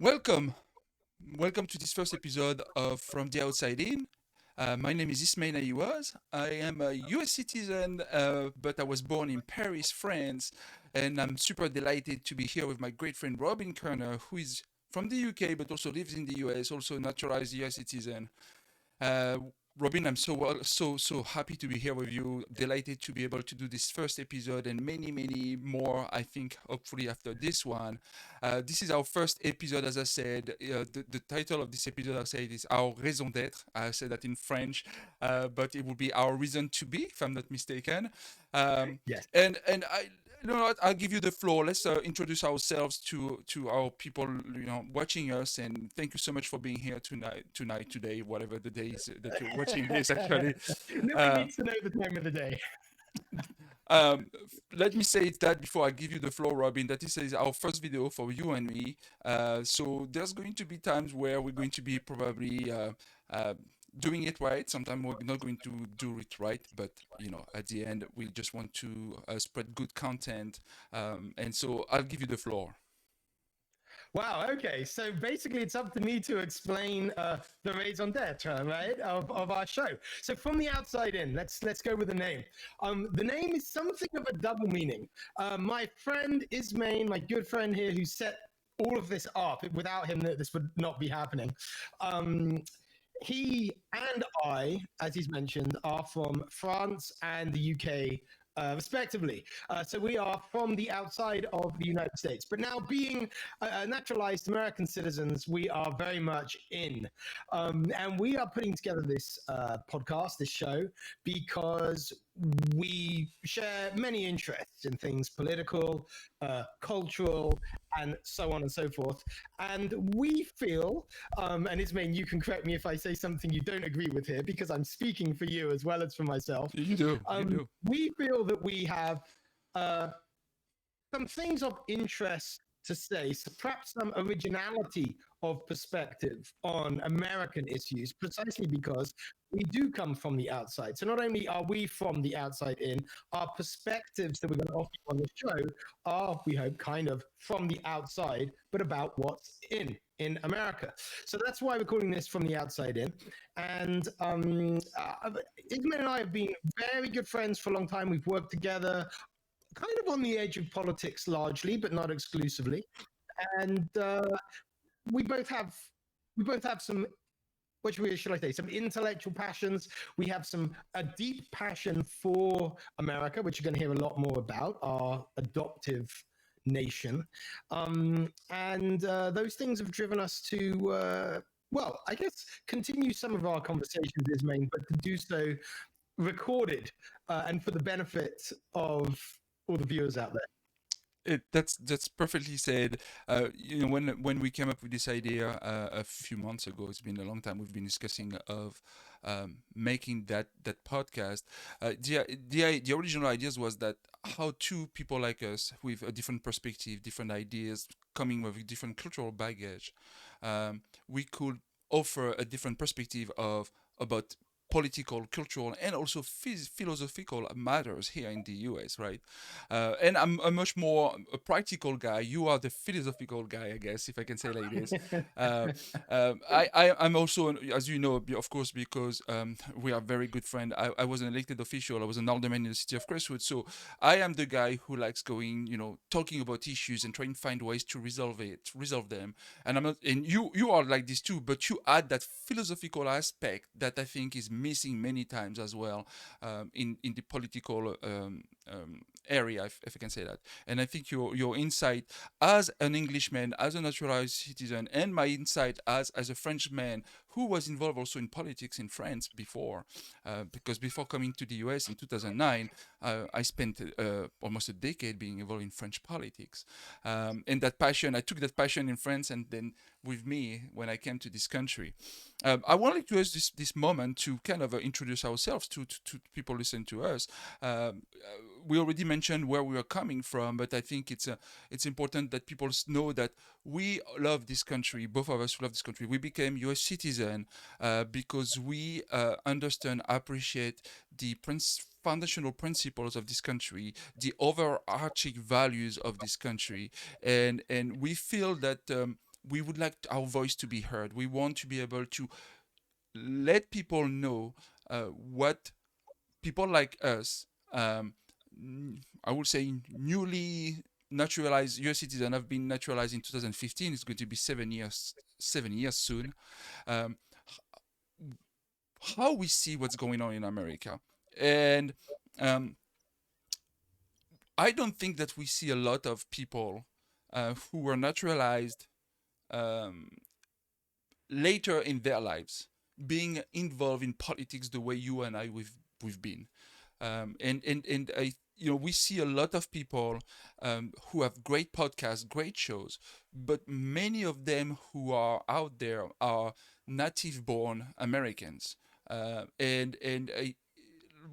Welcome. Welcome to this first episode of From the Outside In. My name is Ismaine and I am a US citizen, but I was born in Paris, France, and I'm super delighted to be here with my great friend Robin Kerner, who is from the UK but also lives in the US, also a naturalized US citizen. Uh, Robin, I'm so happy to be here with you. Delighted to be able to do this first episode and many more. I think hopefully after this one, this is our first episode. As I said, the title of this episode I said is our raison d'être. I said that in French, but it will be our reason to be, if I'm not mistaken. Um, Yes. and you know what? I'll give you the floor. Let's introduce ourselves to our people, watching us. And thank you so much for being here today, whatever the day is that you're watching this. Actually, Nobody uh, needs to know the time of the day. let me say that before I give you the floor, Robin. That this is our first video for you and me. So there's going to be times where we're going to be probably uh, doing it right. Sometimes we're not going to do it right, but at the end, we just want to spread good content. And so I'll give you the floor. Wow. Okay. So basically, it's up to me to explain the raison d'être, right, of our show. So from the outside in, let's go with the name. The name is something of a double meaning. My friend Ismaine, my good friend here, who set all of this up. Without him, this would not be happening. Um, he and I, as he's mentioned, are from France and the UK, respectively. So we are from the outside of the United States. But now, being naturalized American citizens, we are very much in. And we are putting together this podcast, this show, because we share many interests in things political, cultural, and so on and so forth. And we feel, and Ismaine, you can correct me if I say something you don't agree with here, because I'm speaking for you as well as for myself. You do, you do. We feel that we have uh, some things of interest to say, so perhaps some originality of perspective on American issues, precisely because we do come from the outside. So not only are we from the outside in, our perspectives that we're going to offer you on the show are, we hope, kind of from the outside, but about what's in America. So that's why we're calling this From the Outside In. And Ismail and I have been very good friends for a long time. We've worked together kind of on the edge of politics largely, but not exclusively. And we both have some, what should I say, some intellectual passions. We have a deep passion for America, which you're going to hear a lot more about, our adoptive nation. And those things have driven us to, well, I guess, continue some of our conversations, Ismaine, but to do so recorded and for the benefit of all the viewers out there. That's perfectly said. When we came up with this idea a few months ago, it's been a long time. We've been discussing of making that podcast. The original ideas was that how two people like us with a different perspective, different ideas, coming with a different cultural baggage, we could offer a different perspective of about political, cultural, and also philosophical matters here in the US, right? And I'm a much more a practical guy. You are the philosophical guy, I guess, if I can say like this. Uh, I'm also, as you know, of course, because we are very good friends. I was an elected official. I was an alderman in the city of Crestwood. So I am the guy who likes going, talking about issues and trying to find ways to resolve them. And I'm not, and you are like this too, but you add that philosophical aspect that I think is missing many times as well in the political area, if I can say that. And I think your insight as an Englishman, as a naturalized citizen, and my insight as a Frenchman who was involved also in politics in France before, because before coming to the US in 2009, I spent almost a decade being involved in French politics. And that passion, I took that passion in France and then with me when I came to this country. I wanted to use this moment to kind of introduce ourselves to people listening to us. We already mentioned where we are coming from, but I think it's important that people know that we love this country. Both of us love this country. We became U.S. citizen because we understand, appreciate the foundational principles of this country, the overarching values of this country, and we feel that. we would like our voice to be heard. We want to be able to let people know what people like us, I would say newly naturalized US citizen, have been naturalized in 2015. It's going to be 7 years, 7 years soon. Um, how we see what's going on in America, and um, I don't think that we see a lot of people who were naturalized um, later in their lives being involved in politics the way you and I we've been. And I, we see a lot of people who have great podcasts, great shows, but many of them who are out there are native born Americans. And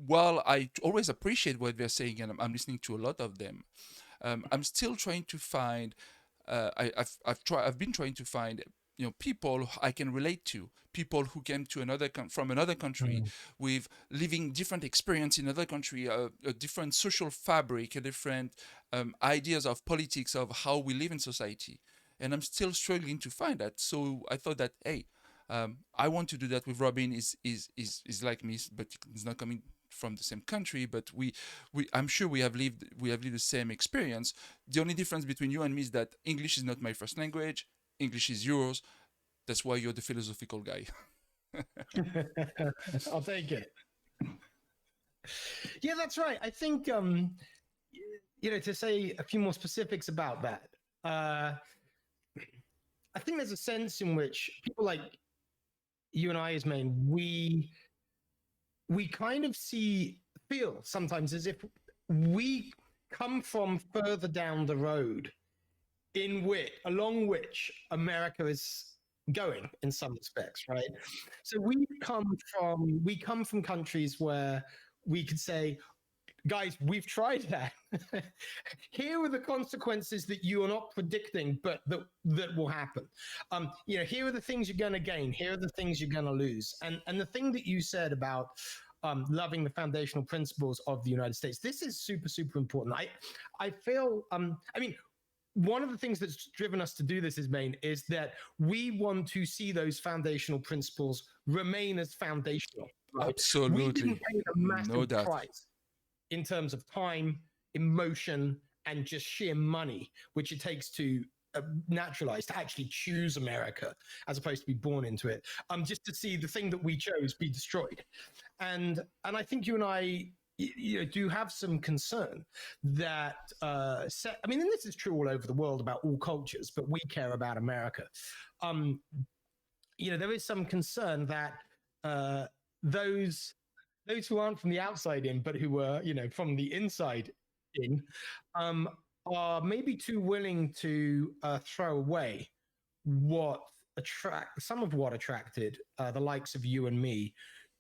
while I always appreciate what they're saying, and I'm listening to a lot of them, I'm still trying to find. I've been trying to find people I can relate to, people who came to from another country Mm. with living different experience in another country, a different social fabric, a different ideas of politics, of how we live in society, and I'm still struggling to find that. So I thought that, hey, I want to do that with Robin. Is like me, but he's not coming from the same country, but we I'm sure we have lived the same experience. The only difference between you and me is that English is not my first language. English is yours. That's why you're the philosophical guy. I'll take it. Yeah, that's right. I think to say a few more specifics about that. Uh, I think there's a sense in which people like you and I, Ismaine, we kind of feel sometimes as if we come from further down the road along which America is going in some respects, right? So we come from countries where we could say, guys, we've tried that. Here are the consequences that you are not predicting, but that will happen. Here are the things you're going to gain. Here are the things you're going to lose. And the thing that you said about loving the foundational principles of the United States, this is super super important. I feel. I mean, one of the things that's driven us to do this is that we want to see those foundational principles remain as foundational, right? We didn't Absolutely, pay a no massive doubt. price in terms of time, emotion, and just sheer money, which it takes to naturalize, to actually choose America as opposed to be born into it. Just to see the thing that we chose be destroyed, and I think you and I do have some concern that I mean, and this is true all over the world about all cultures, but we care about America. Um, there is some concern that uh, those those who aren't from the outside in, but who were, from the inside in, um, are maybe too willing to throw away what some of what attracted the likes of you and me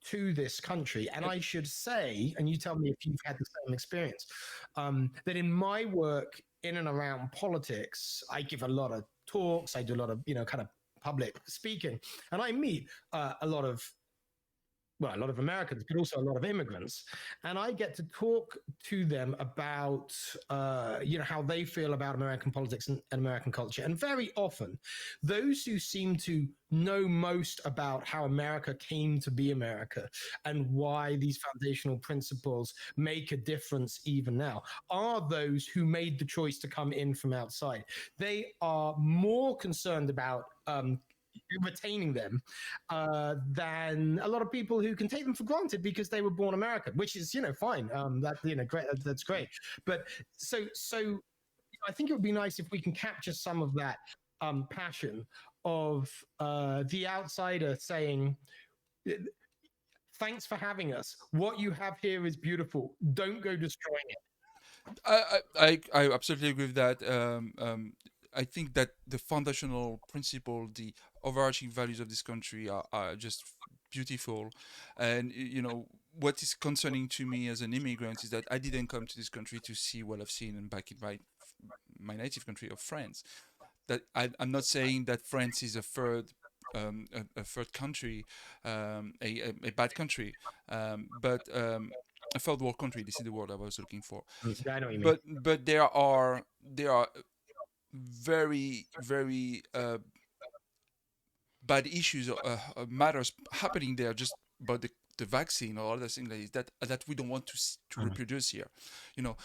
to this country. And I should say, and you tell me if you've had the same experience, that in my work in and around politics, I give a lot of talks, I do a lot of, kind of public speaking, and I meet a lot of Americans, but also a lot of immigrants. And I get to talk to them about, how they feel about American politics and American culture. And very often, those who seem to know most about how America came to be America and why these foundational principles make a difference even now are those who made the choice to come in from outside. They are more concerned about retaining them than a lot of people who can take them for granted because they were born American, which is fine. Great. That's great. But so I think it would be nice if we can capture some of that passion of the outsider saying, "Thanks for having us. What you have here is beautiful. Don't go destroying it." I absolutely agree with that. I think that the foundational principle, the overarching values of this country are just beautiful. And what is concerning to me as an immigrant is that I didn't come to this country to see what I've seen and back in my native country of France. That I'm not saying that France is a third country, a bad country, but a third world country. This is the word I was looking for. I know what you mean. But there are very very bad issues or matters happening there just about the vaccine or other things like that we don't want to Mm. reproduce here. You know,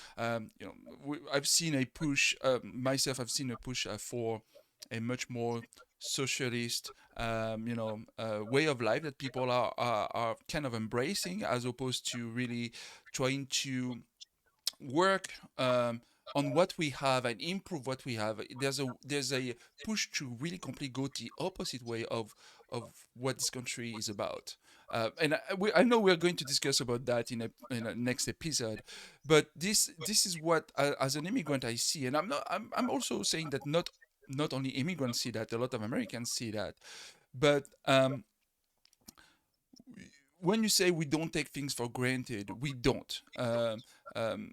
I've seen a push myself. I've seen a push for a much more socialist, way of life that people are kind of embracing, as opposed to really trying to work on what we have and improve what we have. There's a push to really completely go the opposite way of what this country is about. I know we're going to discuss about that in a next episode, but this is what as an immigrant I see, and I'm also saying that not only immigrants see that, a lot of Americans see that, but when you say we don't take things for granted, we don't, um,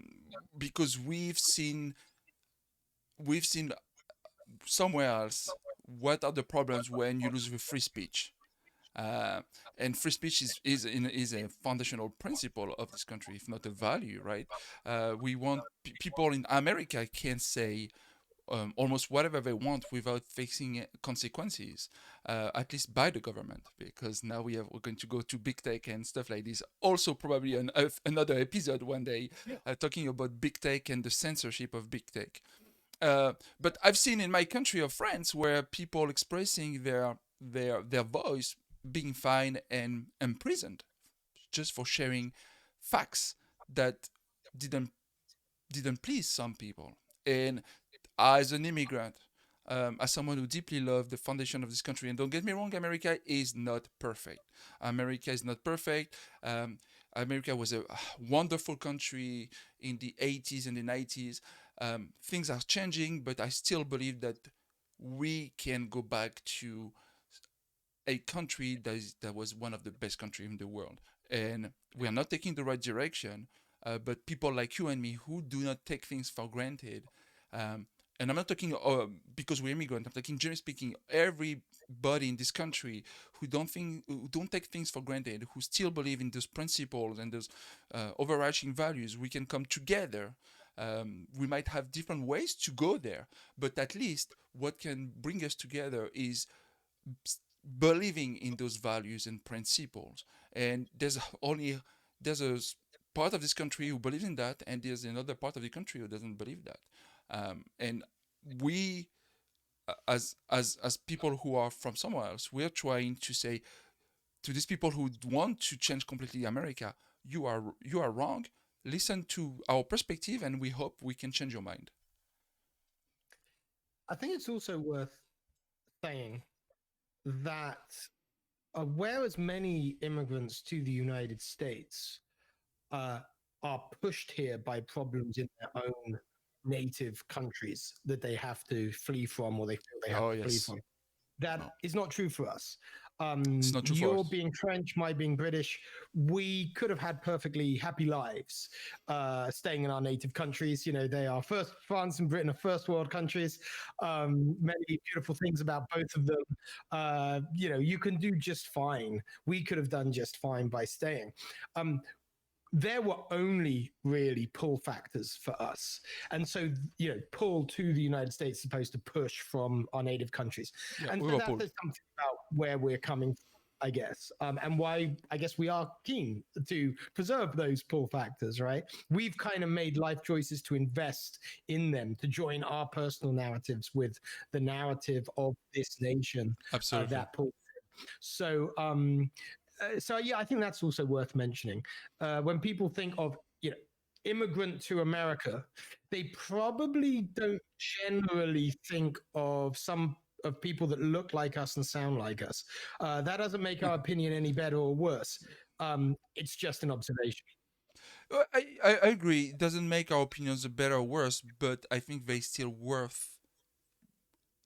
because we've seen somewhere else what are the problems when you lose the free speech. Uh, and free speech is a foundational principle of this country, if not a value, right? We want people in America can say almost whatever they want without facing consequences, at least by the government. Because now we're going to go to big tech and stuff like this. Also, probably another episode one day, Yeah. talking about big tech and the censorship of big tech. But I've seen in my country of France where people expressing their voice being fined and imprisoned just for sharing facts that didn't didn't please some people. And as an immigrant, as someone who deeply loved the foundation of this country, and don't get me wrong, America is not perfect. America is not perfect. America was a wonderful country in the 80s and the 90s. Things are changing, but I still believe that we can go back to a country that was one of the best countries in the world. And we are not taking the right direction, but people like you and me who do not take things for granted. Um, and I'm not talking because we're immigrant. I'm talking generally speaking, everybody in this country who don't take things for granted, who still believe in those principles and those overarching values. We can come together. We might have different ways to go there, but at least what can bring us together is believing in those values and principles. And there's a part of this country who believes in that, and there's another part of the country who doesn't believe that. And we, as people who are from somewhere else, we're trying to say to these people who want to change completely America, you are wrong. Listen to our perspective, and we hope we can change your mind. I think it's also worth saying that whereas many immigrants to the United States uh, are pushed here by problems in their own native countries that they have to flee from or they feel they have Oh to flee yes, from. That no, is not true for us. it's not true for You're us. being French, my being British. We could have had perfectly happy lives staying in our native countries. You know, they are first, France and Britain are first world countries. Many beautiful things about both of them. You can do just fine. We could have done just fine by staying. Um, there were only really pull factors for us. And so, pull to the United States as opposed to push from our native countries. Yeah, And so that Liverpool. says something about where we're coming from, I guess, and why I guess we are keen to preserve those pull factors, right? We've kind of made life choices to invest in them, to join our personal narratives with the narrative of this nation Absolutely. that pull. So, yeah, I think that's also worth mentioning. When people think of immigrant to America, they probably don't generally think of some of people that look like us and sound like us. That doesn't make our opinion any better or worse. It's just an observation. I agree. It doesn't make our opinions better or worse, but I think they still worth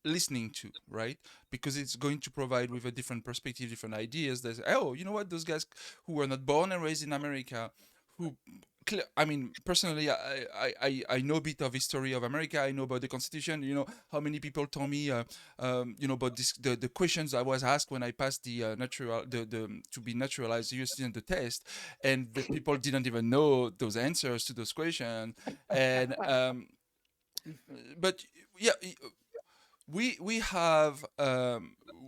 listening to, right? Because it's going to provide with a different perspective, different ideas. There's, oh, you know what? Those guys who were not born and raised in America, who, I mean, personally, I know a bit of history of America. I know about the Constitution. You know how many people told me, about this, the questions I was asked when I passed the natural, the to be naturalized U.S. citizen the test, and the people didn't even know those answers to those questions, and but yeah, we have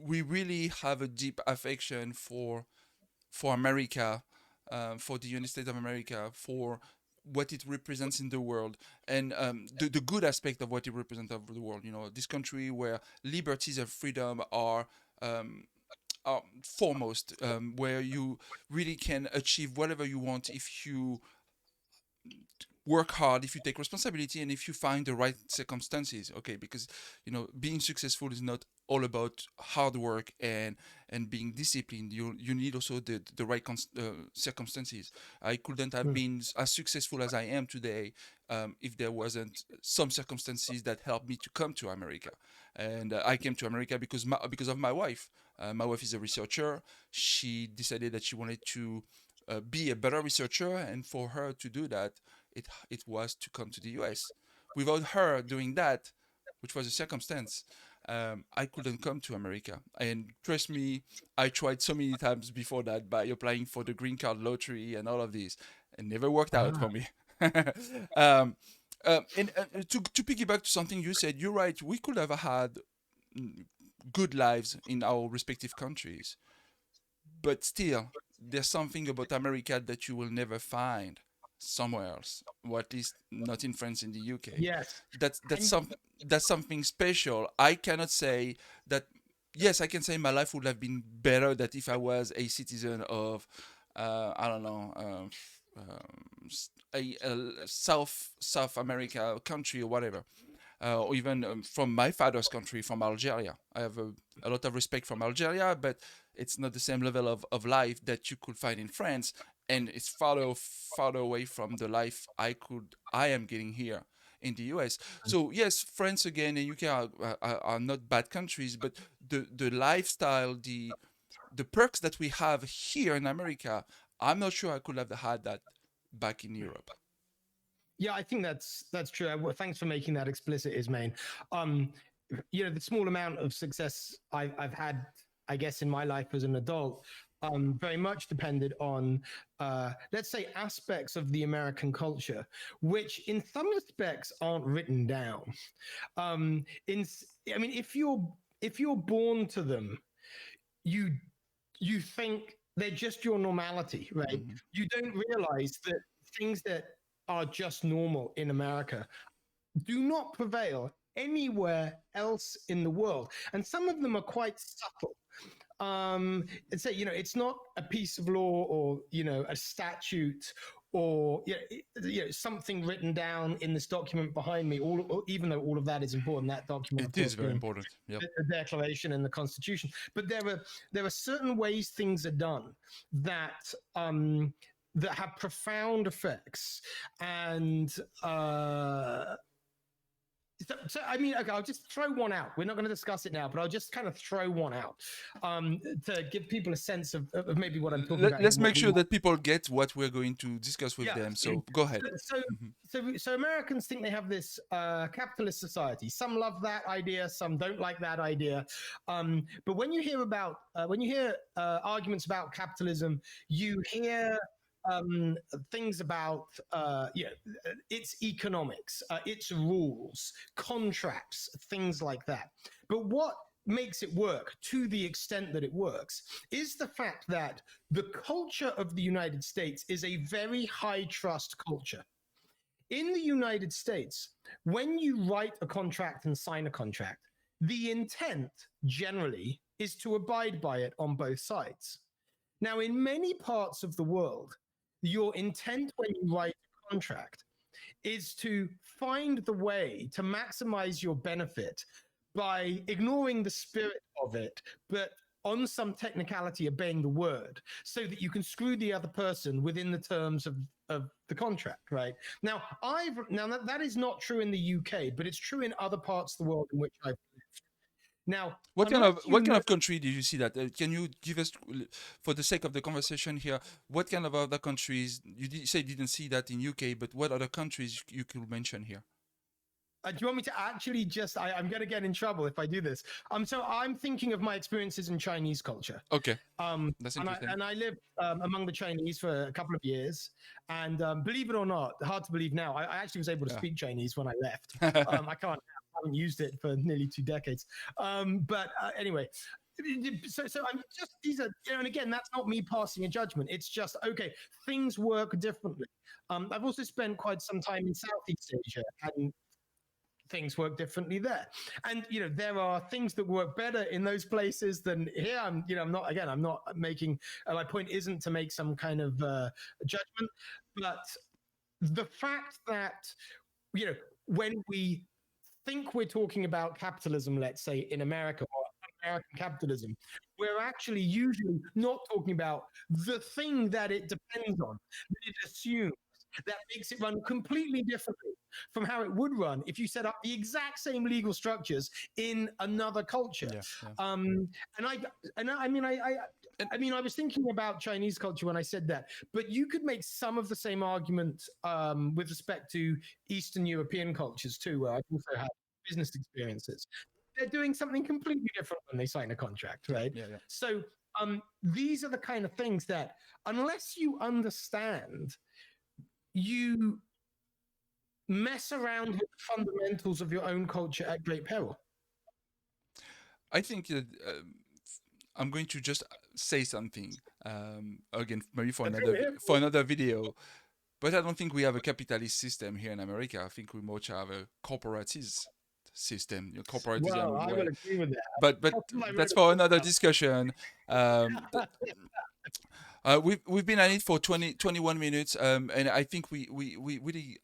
we really have a deep affection for America, for the United States of America, for what it represents in the world, and the good aspect of what it represents of the world. You know, this country where liberties and freedom um, are foremost, where you really can achieve whatever you want if you work hard, if you take responsibility, and if you find the right circumstances. Okay, because you know being successful is not all about hard work and being disciplined. You need also the right circumstances. I couldn't have Hmm. been as successful as I am today if there wasn't some circumstances that helped me to come to America. And I came to America because of my wife. My wife is a researcher. She decided that she wanted to be a better researcher, and for her to do that, it was to come to the US. Without her doing that, which was a circumstance, I couldn't come to America. And trust me, I tried so many times before that by applying for the green card lottery and all of these, and never worked out Ah, for me. And to piggyback to something you said, you're right. We could have had mm, good lives in our respective countries, but still, there's something about America that you will never find somewhere else, or at least not in France, in the UK. yes. That's that's And some that's something special. I cannot say that. Yes, I can say my life would have been better that if I was a citizen of, I don't know, a South America country or whatever, or even from my father's country, from Algeria. I have a lot of respect from Algeria, but it's not the same level of life that you could find in France, and it's farther away from the life I am getting here in the US. So yes, France again and UK are not bad countries, but the lifestyle, the perks that we have here in America, I'm not sure I could have had that back in Europe. yeah, I think that's true. Well, thanks for making that explicit, Ismaine. Um, the small amount of success I've had, I guess, in my life as an adult, very much depended on, let's say, aspects of the American culture, which in some respects aren't written down. In, I mean, if you're born to them, you you think they're just your normality, right? Hmm. You don't realize that things that are just normal in America do not prevail anywhere else in the world. And some of them are quite subtle. It's a, it's not a piece of law or a statute or something written down in this document behind me. Even though all of that is important, that document, of It is course, very being important. Yep. the Declaration and the Constitution. But there are certain ways things are done that that have profound effects, and I mean, okay, I'll just throw one out. We're not going to discuss it now, but I'll just kind of throw one out to give people a sense of maybe what I'm talking about here Let's and what make we sure might. that people get what we're going to discuss with Yeah. them. So go ahead. So, Hmm. so Americans think they have this capitalist society. Some love that idea, some don't like that idea. But when you hear arguments about capitalism, you hear things about its economics, its rules, contracts, things like that. But what makes it work to the extent that it works is the fact that the culture of the United States is a very high trust culture. In the United States, when you write a contract and sign a contract, the intent generally is to abide by it on both sides. Now, in many parts of the world, your intent when you write a contract is to find the way to maximize your benefit by ignoring the spirit of it, but on some technicality obeying the word so that you can screw the other person within the terms of the contract, right? Now that is not true in the UK, but it's true in other parts of the world in which I've lived. Now, unless you What kind know, of country did you see that? Can you give us, for the sake of the conversation here, what kind of other countries say you didn't see that in UK, but what other countries you could mention here? do you want me to actually just? I'm going to get in trouble if I do this. So I'm thinking of my experiences in Chinese culture. Okay, that's interesting. And I lived among the Chinese for a couple of years, and believe it or not, hard to believe now. I actually was able to speak Chinese when I left. I can't. haven't used it for nearly 2 decades. But anyway, so I'm just these are and again that's not me passing a judgment. It's just okay. Things work differently. I've also spent quite some time in Southeast Asia, and things work differently there. And there are things that work better in those places than here. I'm not again. I'm not making. My point isn't to make some kind of judgment, but the fact that when we think we're talking about capitalism, let's say in America or American capitalism, we're actually usually not talking about the thing that it depends on, that it assumes, that makes it run completely differently from how it would run if you set up the exact same legal structures in another culture. Yeah, yeah. And I mean, And I mean, I was thinking about Chinese culture when I said that, but you could make some of the same argument with respect to Eastern European cultures too, where I've also had business experiences. They're doing something completely different when they sign a contract, yeah, right? yeah, yeah. So these are the kind of things that, unless you understand, you mess around with the fundamentals of your own culture at great peril. I think that I'm going to just say something again, maybe That's what we're here for for. another video. But I don't think we have a capitalist system here in America. I think we much have a corporatist system, Well, corporatism I will where. agree with that. But That's what I wrote that's a for book another about. discussion. Um, we've been at it for 21 minutes, and I think we really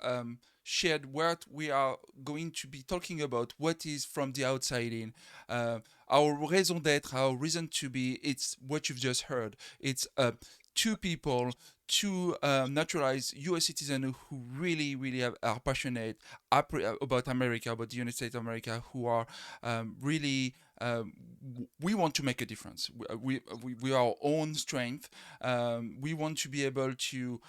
shared what we are going to be talking about, what is from the outside in. Our raison d'être, our reason to be, it's what you've just heard. It's two people, two naturalized US citizens who really, really are passionate about America, about the United States of America, who are really we want to make a difference. We are our own strength. We want to be able to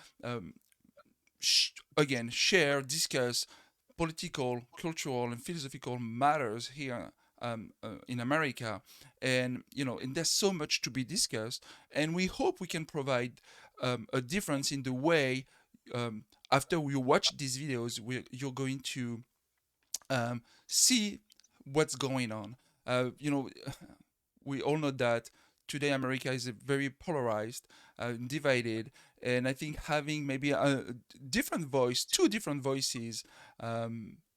again share, discuss political, cultural, and philosophical matters here in America, and there's so much to be discussed, and we hope we can provide a difference in the way. After you watch these videos, you're going to see what's going on. We all know that today America is very polarized, divided, and I think having maybe a different voice, two different voices,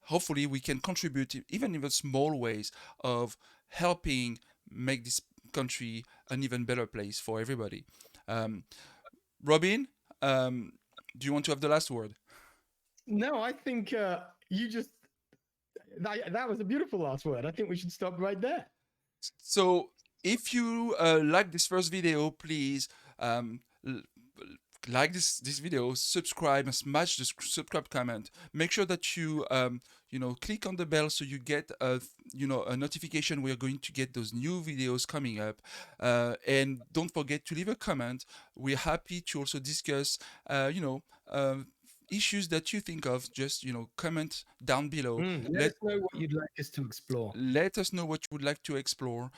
hopefully we can contribute even in the small ways of helping make this country an even better place for everybody. Um, Robin, do you want to have the last word? No, I think you just that was a beautiful last word. I think we should stop right there. So if you like this first video, please like this video, subscribe, and smash the subscribe comment. Make sure that you click on the bell so you get a notification. We are going to get those new videos coming up, and don't forget to leave a comment. We're happy to also discuss issues that you think of. Just comment down below. Let Let us know what you'd like us to explore. let us know what you would like to explore.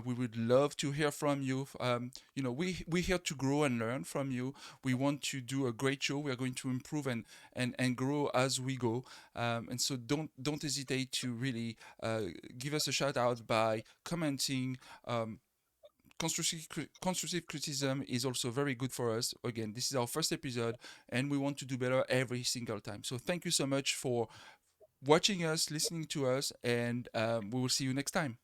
We would love to hear from you. We're here to grow and learn from you. We want to do a great show. We are going to improve and grow as we go. And so don't hesitate to really give us a shout out by commenting. Constructive criticism is also very good for us. Again, this is our first episode, and we want to do better every single time. So thank you so much for watching us, listening to us, and we will see you next time.